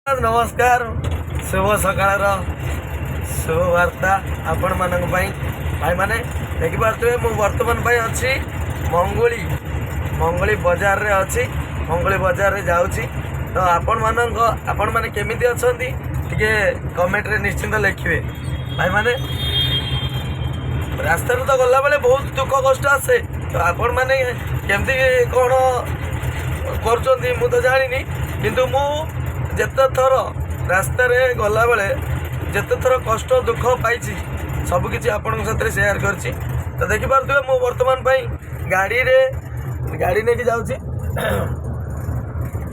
नमस्कार शुभ सकाळ शुभ वार्ता आपण मानक भाई मैंने देखिपे मु बर्तमान अच्छी मंगोली बजार रे अच्छी मंगोली बजार रे जाऊँगी तो आपण माने केमिति अछंती टिके कमेंट रे निश्चिंत लिखिए भाई माने रास्ता तो गला बेले बहुत दुख कष्ट आसे तो आपण माने केमती कौन कर मु तो जानी किंतु मु जेते थर रास्ता रे गला बेले जेते थर कष्ट दुख पाई सबकि आपण साथ सेयार करछि तो देखिपे मु वर्तमान गाड़ी नहीं जाऊँगी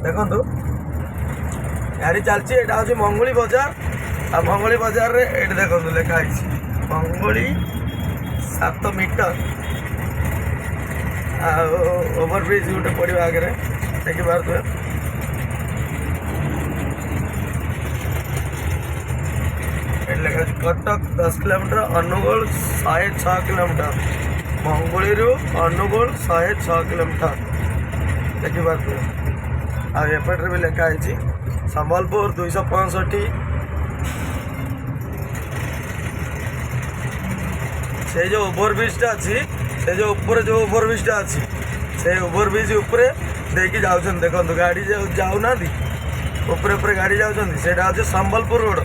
देखु गाड़ी चलती यहाँ हूँ मंगोली बजार आ मंगोली बजार रे ये देखो लिखाई मंगोली 7 मीटर ओवरब्रिज गोटे पड़ो आगे देखिपे लिखा कटक 10 किलोमीटर अनुगुल 106 किलोमीटर मंगोली अनुगुल 106 किलोमीटर देखिपे आएपटे भी लिखाई संबलपुर 265 से जो ओवरब्रिज अच्छी से जो ऊपर जो ओवरब्रिज अच्छी से ओवरब्रिज उपरे देखी जाऊँ देखो गाड़ी जाऊना ऊपर गाड़ी जाऊँ संबलपुर रोड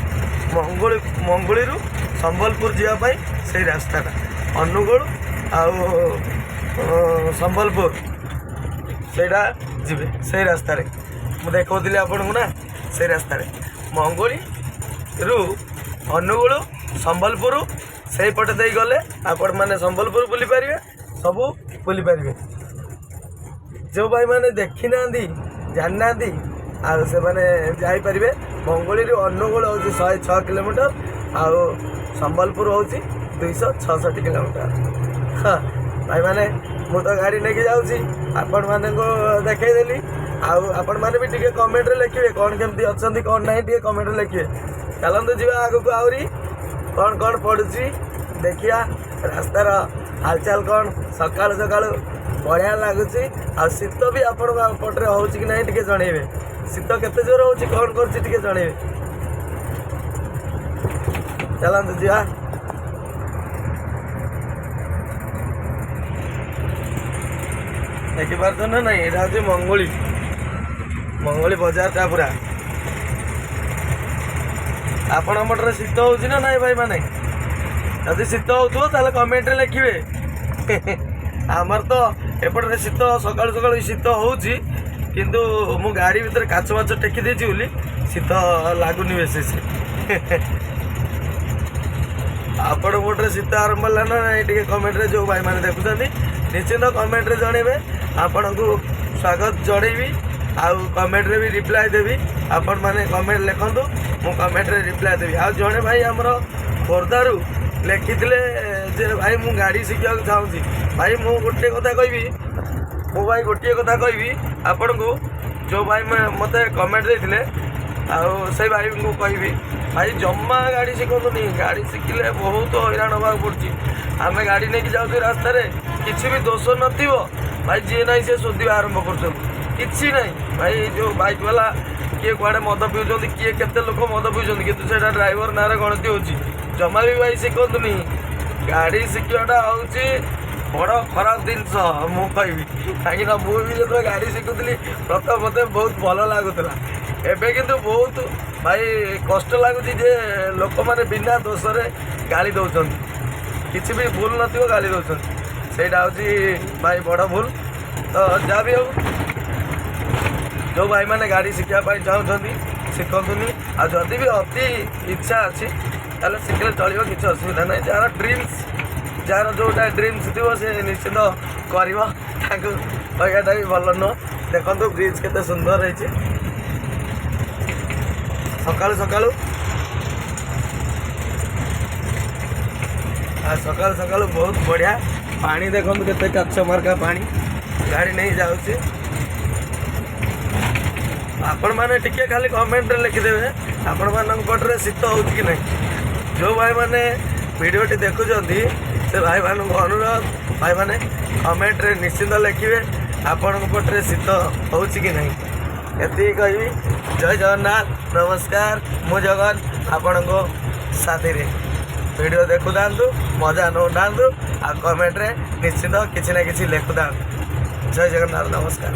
मंगोली संबलपुर जावाई से रास्ताटा अनुगुल संबलपुर सेटा जी से रास्त मुझे देखी आपन को ना से रास्त मंगोली अनुगुल संबलपुर से पटे दे गले आपण मैंने संबलपुर बुली पारे सब बुली पारे जो भाई मैंने देखी ना जानी ना से मैंने जापर मंगोली अनुगुल हूँ 106 किलोमीटर आउ संबलपुर हूँ 266 किलोमीटर। हाँ भाई मैंने मु तो गाड़ी लेके जाऊँगी आपण मैंने देखईदेली आपण मैंने भी टिके कमेंट रे लिखिए कौन केमती अच्छा कौन ना टे कमेंट रे लिखिए चलते जी आग को आहरी कौन कौन पड़ुची देखिया रास्तार हालचाल कौन सकाल सकाल बढ़िया लगुच आ शीत भी आपण पटे हूँ कि ना टे जनइबे शीत केते जोर हो कौन कर जनइबे चलते जी देखिपार ना ना यहाँ हूँ मंगोली बजारटा पूरा आपण पटे शीत हो ना भाई माने जदि शीत हो कमेंट लिखिए आमर तो एपटे शीत सकाल सकाल शीत हो किंतु मु गाड़ी भीतर काच बाच टेकी देछि बोली शीत लगुनि बेस आपण पटे शीत आरंभ है ना ये कमेंट रे जो भाई मैंने देखुं निश्चिंत कमेंट रे जनइबे आपण को स्वागत जनइबी आउ कमेंट रे भी रिप्लाई देवी आपण माने कमेंट लिखंतु मु कमेंट रे रिप्लाई देवी आ जणे भाई हमरो खोर्धारू लिखिथिले जे भाई मु गाड़ी शिखा चाहूँगी भाई मु गोटे कथा कहबी मु भाई गोटे कथा कहबी आपण को जो भाई मते कमेंट देथिले आउ से भाई को कहबी भाई जम्मा गाड़ी शिखुनी गाड़ी शिखिले बहुत हैरान होगा पड़ी आम गाड़ी नहीं जाऊँ रास्ता किसी भी दोष नथिबो भाई जी ना सी शोधा आरंभ कर भाई जो बाइक वाला किए कुआड़े मद पीऊँ किए केते लोक मद पीऊँ कितु से ड्राइवर ना गणति हो जमा भी भाई शिखुनी गाड़ी शिखाटा हूँ बड़ खराब जिनस मु कहबी कहीं मुझे जो गाड़ी शिखुली प्रथम मत बहुत भल लगुला एबे किंतु बहुत भाई कष्ट लगुच लोक मैंने बिना दोष गाड़ी दौरान किसी भी भूल नथिबो गाड़ी दौरान सेटा हूँ भाई बड़ भूल तो जहाँ भी हो जो भाई मैंने गाड़ी शिखापी चाहूँगी शिखुनी आ जदि भी अति इच्छा अच्छी ताले शिखले चलो किसी असुविधा ना जार ड्रीम्स जार जोटा ड्रीम्स थी से निश्चित करवाटा भी भल नुह देखो ब्रिज केते सुंदर है सकालू सकालू सकाल सकाल बहुत बढ़िया पानी देखो केते काच मार्का पानी गाड़ी नहीं जाऊँगी आपण मैंने टिके खाली कमेंट रे लिखिदेवे आपण मान पटे शीत हो कि नहीं जो भाई मैंने वीडियोटी देखुंत से भाई मान अनुरोध भाई मैंने कमेंट रे निश्चिंत लिखिए आपण पटे शीत हो कि नहीं। ଏତିକି କହିବି। ଜୟ ଜଗନ୍ନାଥ, ନମସ୍କାର। ମୁଁ ଜଗନ ଆପଣଙ୍କ ସାଥିରେ। ଭିଡ଼ିଓ ଦେଖୁଥାନ୍ତୁ, ମଜା ନେଉଥାନ୍ତୁ ଆଉ କମେଣ୍ଟରେ ନିଶ୍ଚିତ କିଛି ନା କିଛି ଲେଖୁଥାନ୍ତୁ। ଜୟ ଜଗନ୍ନାଥ, ନମସ୍କାର।